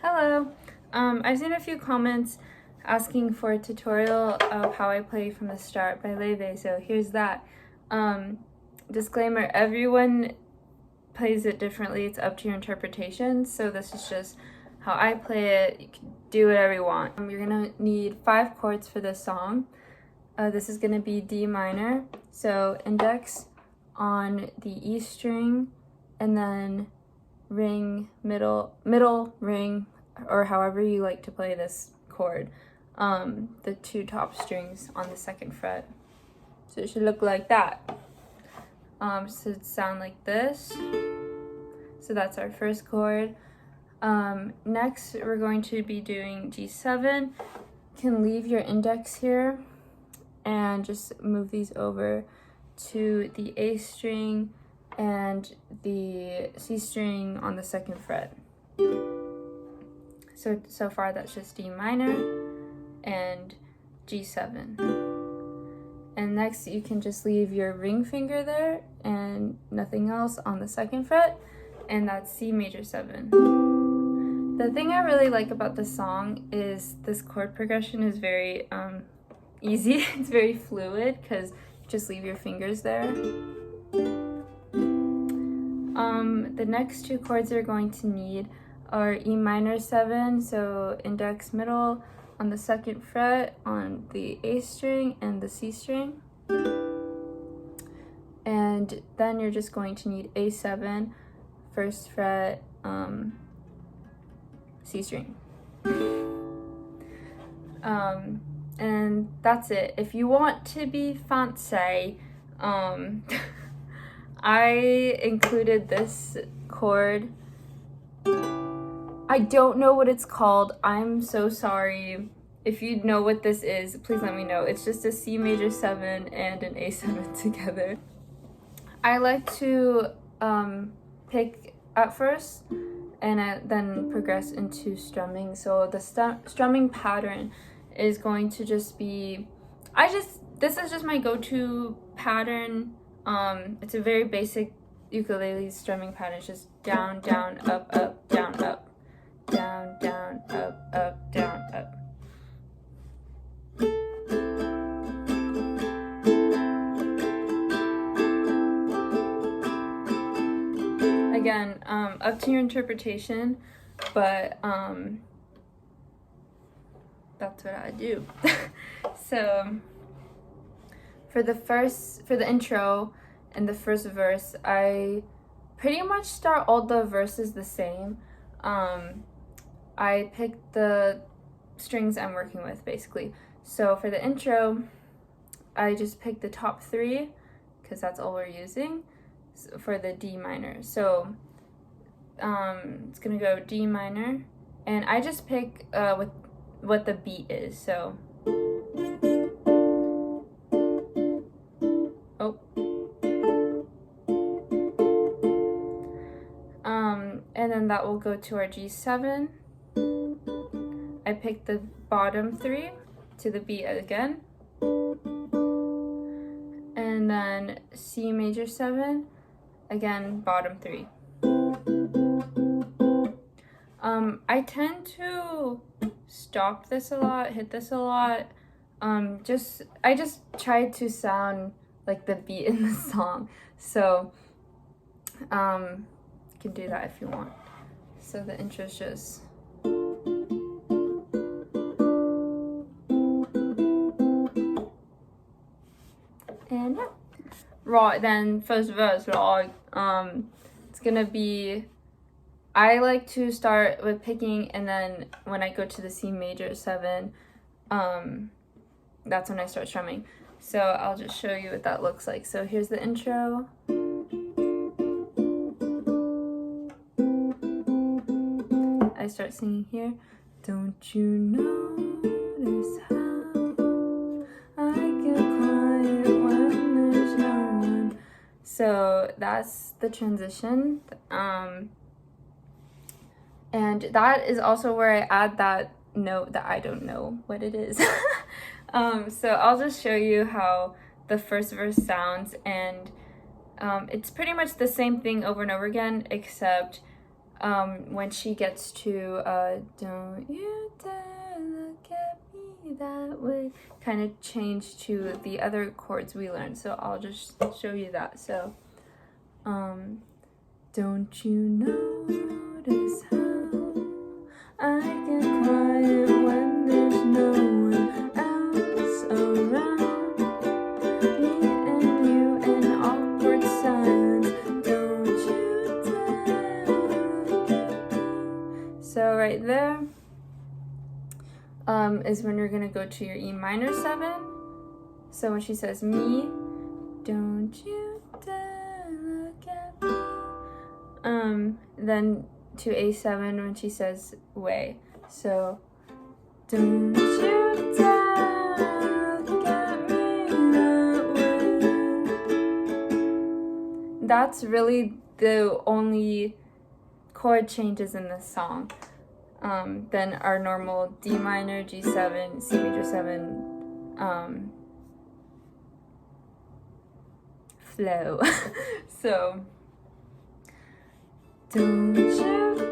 Hello. I've seen a few comments asking for a tutorial of how I play from the start by Laufey, so here's that. Disclaimer, everyone plays it differently. It's up to your interpretation, so this is just how I play it. You can do whatever you want. You're gonna need 5 chords for this song. This is gonna be D minor, so index on the E string, and then ring, middle ring, or however you like to play this chord, the 2 top strings on the 2nd fret. So it should look like that. So it sound like this. So that's our first chord. Next we're going to be doing G7. You can leave your index here and just move these over to the A string and the C string on the 2nd fret. So far that's just D minor and G7. And next you can just leave your ring finger there and nothing else on the 2nd fret, and that's C major 7. The thing I really like about this song is this chord progression is very easy. It's very fluid because you just leave your fingers there. The next 2 chords you're going to need are E minor 7, so index middle on the 2nd fret on the A string and the C string. And then you're just going to need A7, 1st fret, C string. And that's it. If you want to be fancy, I included this chord. I don't know what it's called. I'm so sorry. If you know what this is, please let me know. It's just a C major 7 and an A7 together. I like to pick at first and then progress into strumming. So the strumming pattern is going to just be, this is just my go-to pattern. It's a very basic ukulele strumming pattern. It's just down, down, up, up, down, up, down, down, up, down, up. Again, up to your interpretation, but that's what I do. So for the intro and the first verse, I pretty much start all the verses the same. I picked the strings I'm working with basically. So for the intro, I just picked the top 3 because that's all we're using for the D minor. So it's gonna go D minor, and I just pick with what the beat is. So and then that will go to our G7. I picked the bottom 3 to the beat again, and then C major 7, again bottom 3. I tend to stop this a lot, hit this a lot. I just try to sound like the beat in the song. So you can do that if you want. So the intro's just and yeah. Right, then first verse, like it's gonna be, I like to start with picking, and then when I go to the C major 7, that's when I start strumming. So I'll just show you what that looks like. So here's the intro. I start singing here. Don't you notice how I get quiet when there's no one? So that's the transition. And that is also where I add that note that I don't know what it is. So I'll just show you how the first verse sounds, and it's pretty much the same thing over and over again, except when she gets to don't you dare look at me that way, kind of change to the other chords we learned. So I'll just show you that. So don't you notice how I get quiet when there's no one else around? Me and you in awkward silence. Don't you dare. So right there is when you're gonna go to your E minor 7. So when she says me, don't you dare look at me. Then to A7 when she says way. So don't you dare look at me that way. That's really the only chord changes in this song. Then our normal D minor, G7, C major 7 flow. So don't you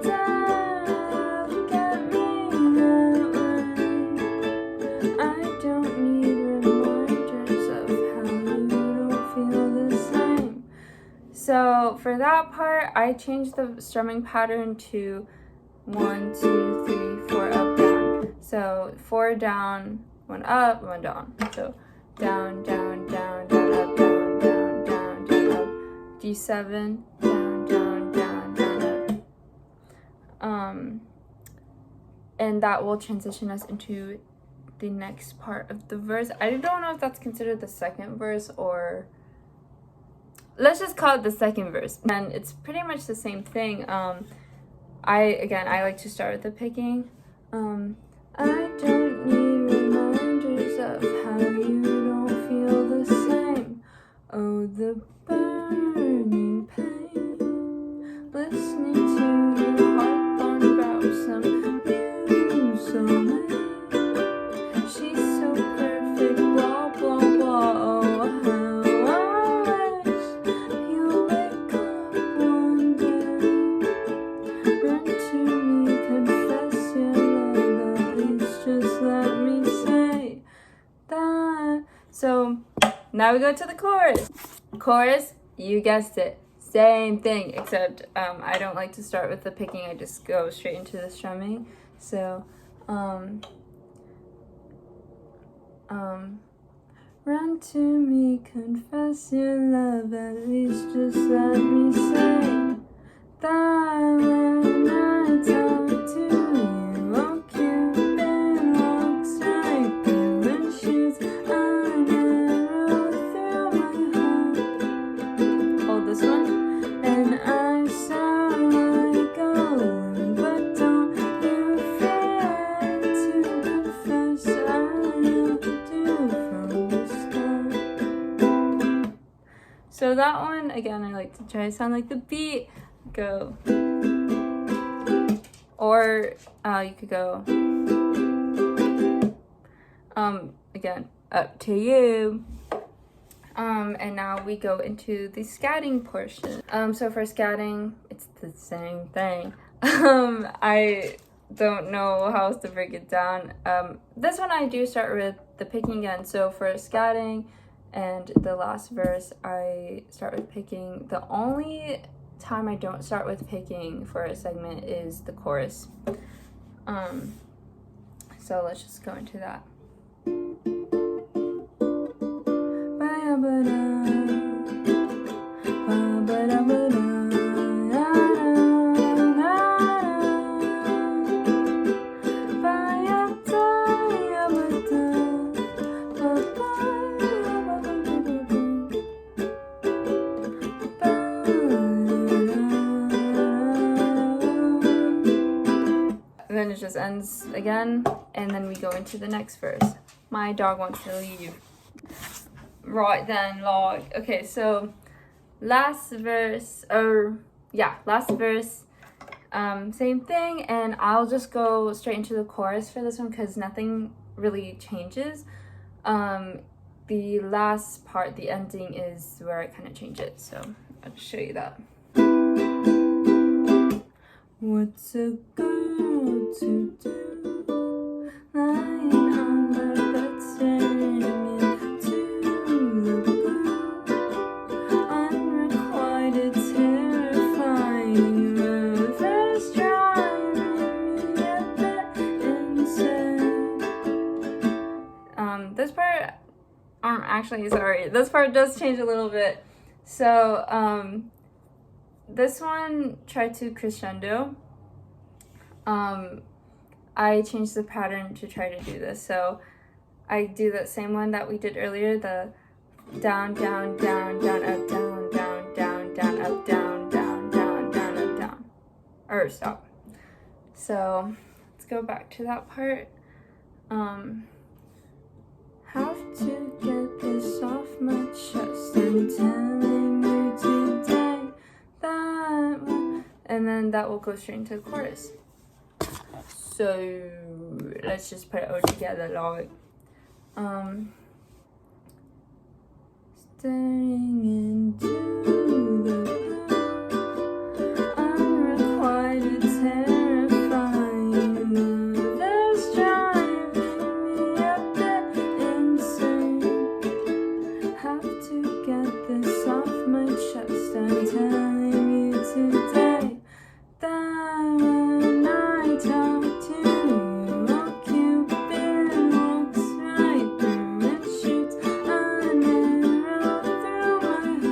dare look at me that way. I don't need reminders of how you don't feel the same. So for that part, I changed the strumming pattern to 1, 2, 3, 4 up, down. So 4 down, 1 up, 1 down. So down, down, down, down, up, down, down, down, down, up. G7, down, down, down, down, up. And that will transition us into the next part of the verse. I don't know if that's considered the second verse, or let's just call it the second verse. And it's pretty much the same thing. I like to start with the picking. I don't need reminders of how you don't feel the same. Oh, the burning pain, listening to you harp on about some new soulmate. She's so perfect, blah, blah, blah. Oh, how I wish you wake up one day. Run to me, confess your love, at least just let me say that. So now we go to the chorus. Chorus, you guessed it, same thing, except I don't like to start with the picking. I just go straight into the strumming. So run to me, confess your love, at least just let me say that when I talk to you, oh Cupid walks right through and shoots an arrow through my heart. Hold this one. And I sound like a woman, but don't you fear to confess I have to do from the start. So that one, again, I like to try to sound like the beat. Go. Or you could go again, up to you. And now we go into the scatting portion. So for scatting, it's the same thing. I don't know how else to break it down. This one I do start with the picking again. So for scatting and the last verse, I start with picking. The only time I don't start with picking for a segment is the chorus. So let's just go into that. Then it just ends again, and then we go into the next verse. My dog wants to leave. Right then, log. Okay, so last verse, same thing, and I'll just go straight into the chorus for this one because nothing really changes. The last part, the ending, is where I kind of change it, so I'll just show you that. What's a girl to do? Lying on my bed staring into the blue. Unrequited, terrifying rivers driving me a bit insane. This part, actually, sorry, this part does change a little bit. So, this one tried to crescendo. I changed the pattern to try to do this. So I do that same one that we did earlier, the down, down, down, down, up, down, down, down, down, up, down, down, down, down, up, down. Or stop. So let's go back to that part. Have to get this off my chest. I'm telling you today that one. And then that will go straight into the chorus. So let's just put it all together, like staring into the blue, unrequited, terrifying, this driving me a bit insane. Have to get this off my chest. I'm telling you today that when I talk to you, a Cupid walks right through and shoots an arrow through my heart.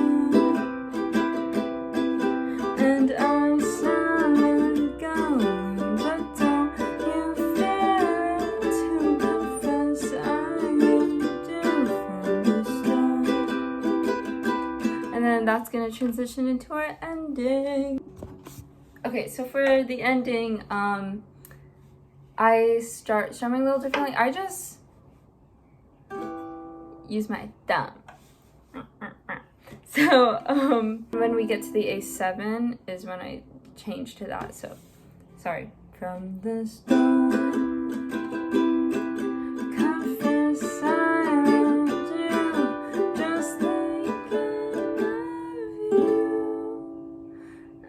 And I saw it going, but don't you fear it to confess I do from the start. And then that's gonna transition into our ending. Okay, so for the ending, I start strumming a little differently. I just use my thumb. So when we get to the A7 is when I change to that. So sorry. From the start, confess I loved you just like I love you.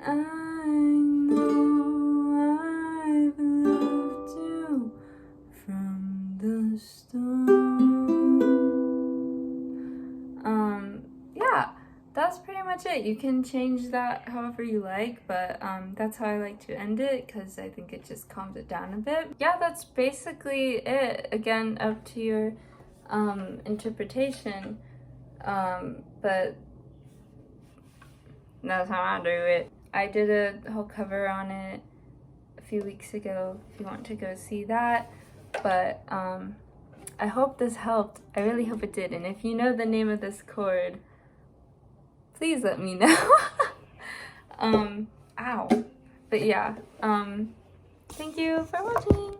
I know I've loved you from the start. Yeah, that's pretty much it. You can change that however you like, but that's how I like to end it because I think it just calms it down a bit. Yeah, that's basically it. Again, up to your interpretation, but that's how I do it. I did a whole cover on it a few weeks ago if you want to go see that, but I hope this helped. I really hope it did, and if you know the name of this chord, please let me know. Ow. But yeah, thank you for watching.